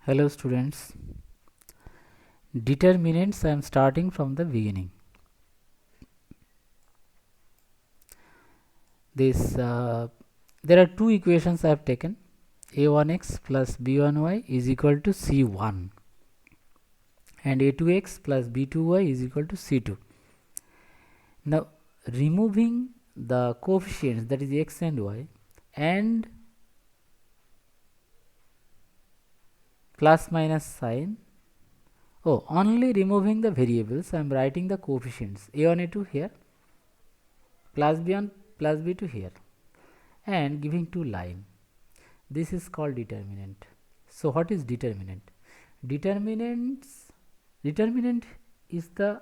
Hello students, determinants I am starting from the beginning. There are two equations I have taken. A1x plus b1y is equal to c1 and a2x plus b2y is equal to c2. Now removing the coefficients, that is x and y, and plus minus sign. Only removing the variables, I am writing the coefficients a1 a2 here, plus b1 plus b2 here, and giving two line. This is called determinant. So what is determinant? Determinant is the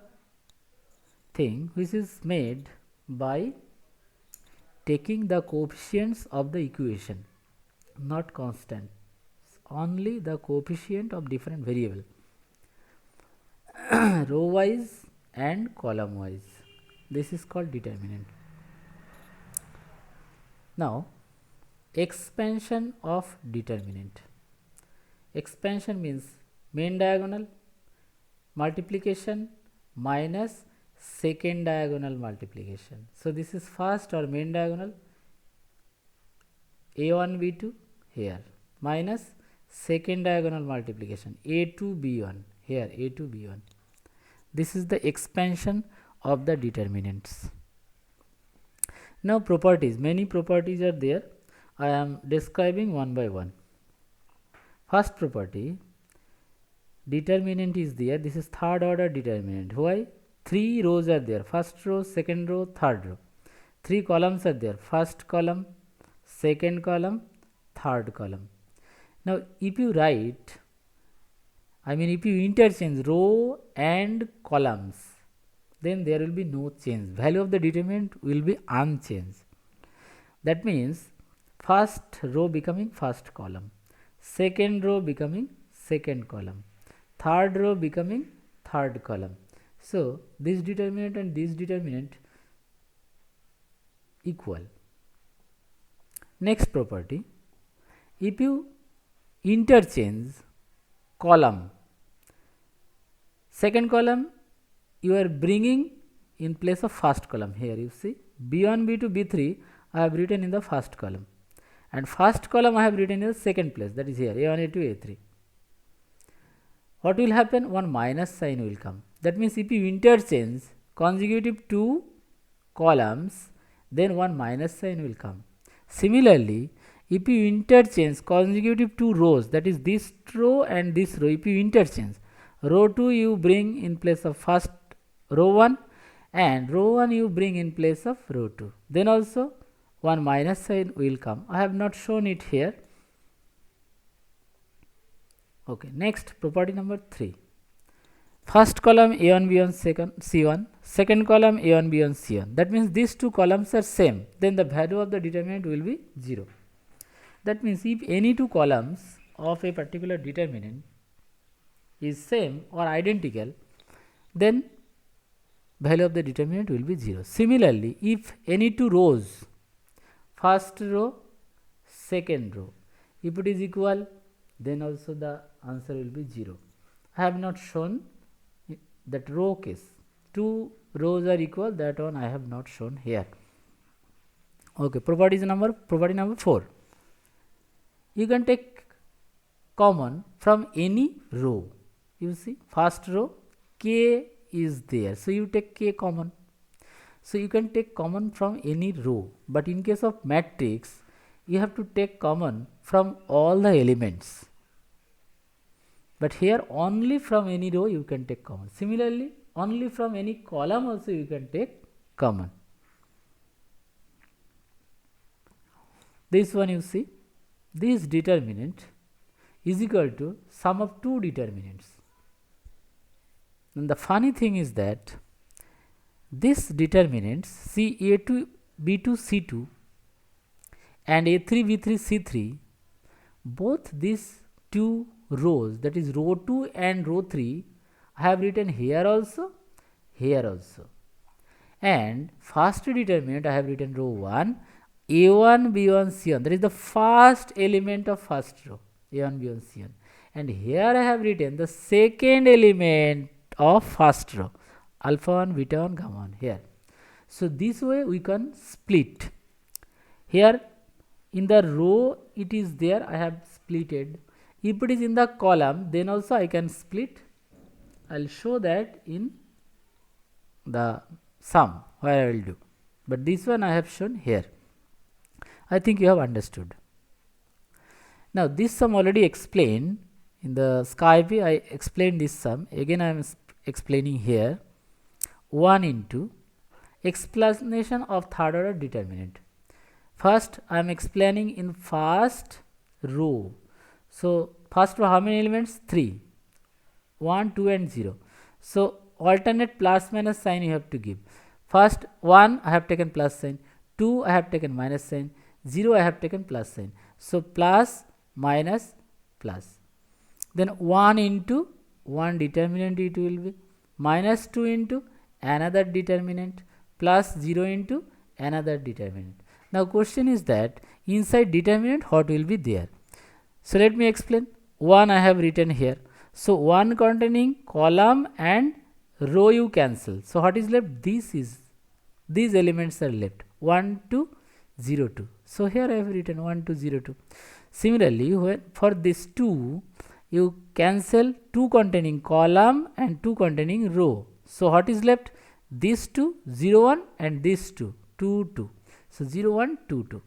thing which is made by taking the coefficients of the equation, not constant, only the coefficient of different variable, row wise and column wise. This is called determinant. Now expansion of determinant. Expansion means main diagonal multiplication minus second diagonal multiplication. So this is first or main diagonal a1 b2 here minus second diagonal multiplication a2 b1 here, a2 b1. This is the expansion of the determinants. Now properties, many properties are there. I am describing one by one. First property, determinant is there. This is third order determinant. Why? Three rows are there. First row, second row, third row. Three columns are there. First column, second column, third column. Now if you write, if you interchange row and columns, then there will be no change. Value of the determinant will be unchanged. That means first row becoming first column, second row becoming second column, third row becoming third column. So this determinant and this determinant equal. Next property, if you interchange column, second column you are bringing in place of first column. Here you see b1 b2 b3 I have written in the first column, and first column I have written in the second place, that is here a1 a2 a3. What will happen? One minus sign will come. That means if you interchange consecutive two columns, then one minus sign will come. Similarly, if you interchange consecutive two rows, that is this row and this row, if you interchange, row 2 you bring in place of first row 1 and row 1 you bring in place of row 2, then also one minus sign will come. I have not shown it here. Okay, next property number 3. First column a1 b1 second c1, second column a1 b1 c1. That means these two columns are same, then the value of the determinant will be 0. That means if any two columns of a particular determinant is same or identical, then value of the determinant will be 0. Similarly, if any two rows, first row, second row, if it is equal, then also the answer will be 0. I have not shown that row case. Two rows are equal, that one I have not shown here. Okay, property number 4. You can take common from any row. You see, first row k is there, so you take k common. So you can take common from any row, but in case of matrix you have to take common from all the elements, but here only from any row you can take common. Similarly, only from any column also you can take common. This one you see, this determinant is equal to sum of two determinants. And the funny thing is that this determinants C a2 b2 c2 and a3 b3 c3, both these two rows, that is row 2 and row 3, I have written here also, and first determinant I have written row 1 a1 b1 c1, that is the first element of first row a1 b1 c1, and here I have written the second element of first row, alpha 1, beta 1, gamma 1 here. So this way we can split. Here in the row it is there, I have splitted. If it is in the column, then also I can split. I'll show that in the sum where I will do, but this one I have shown here. I think you have understood. Now this sum already explained in the Skype. I explained this sum. Again I am explaining here. 1 into explanation of third order determinant. First I am explaining in first row. So first row how many elements? 3. 1, 2 and 0. So alternate plus minus sign you have to give. First 1 I have taken plus sign, 2 I have taken minus sign, 0 I have taken plus sign. So plus minus plus. Then 1 into one determinant it will be, minus 2 into another determinant, plus 0 into another determinant. Now question is that inside determinant what will be there? So let me explain. 1 I have written here. So 1 containing column and row you cancel. So what is left? These elements are left, 1 to 0 2. So here I have written 1 to 0 2. Similarly, for this 2 you cancel 2 containing column and 2 containing row. So what is left? These 2 0 1 and this 2 2 2. So 0 1 2 2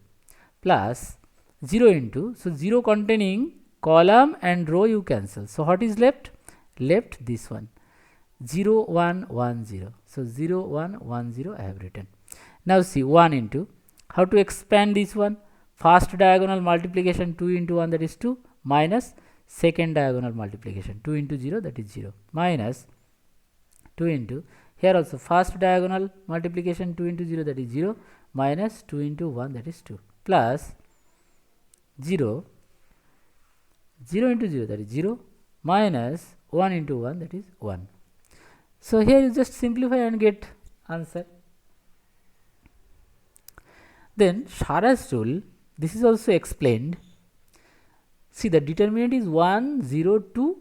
plus 0 into, so 0 containing column and row you cancel. So what is left? Left this one, 0 1 1 0. So 0 1 1 0 I have written. Now see 1 into, how to expand this one? First diagonal multiplication 2 into 1, that is 2, minus second diagonal multiplication 2 into 0, that is 0, minus 2 into, here also first diagonal multiplication 2 into 0, that is 0, minus 2 into 1, that is 2, plus 0 into 0, that is 0, minus 1 into 1, that is 1. So here you just simplify and get answer. Then Sharra's rule, this is also explained. See, the determinant is 1 0 2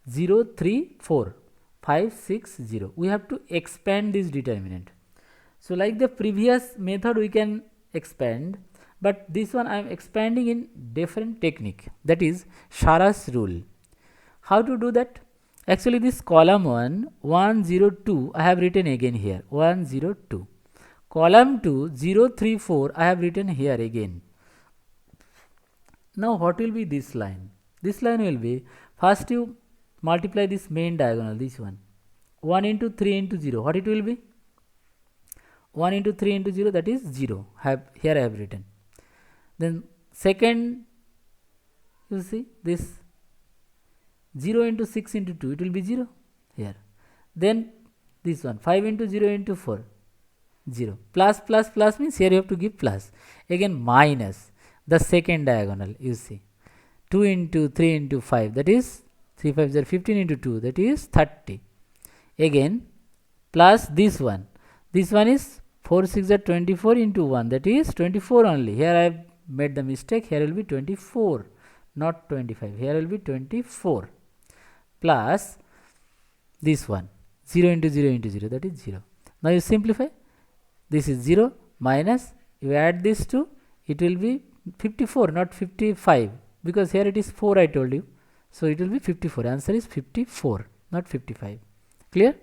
0 3 4 5 6 0. We have to expand this determinant. So like the previous method we can expand, but this one I am expanding in different technique, that is Sharra's rule. How to do that? Actually this column 1 0 2 I have written again here, 1 0 2. Column 2 0 3 4 I have written here again. Now what will be this line? This line will be, first you multiply this main diagonal, this one, 1 into 3 into 0, what it will be? 1 into 3 into 0, that is 0, here I have written. Then second, you see this 0 into 6 into 2, it will be 0 here. Then this one, 5 into 0 into 4, 0, plus plus plus means here you have to give plus, again minus the second diagonal, you see 2 into 3 into 5, that is 3 5 are 15 into 2, that is 30, again plus this one is 4 6 are 24 into 1, that is 24 only. Here I have made the mistake, here will be 24, not 25, here will be 24, plus this one 0 into 0 into 0, that is 0. Now you simplify, this is 0 minus, you add this to, it will be 54, not 55, because here it is 4 I told you, so it will be 54. Answer is 54, not 55. Clear?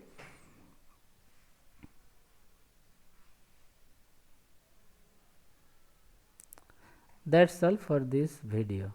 That's all for this video.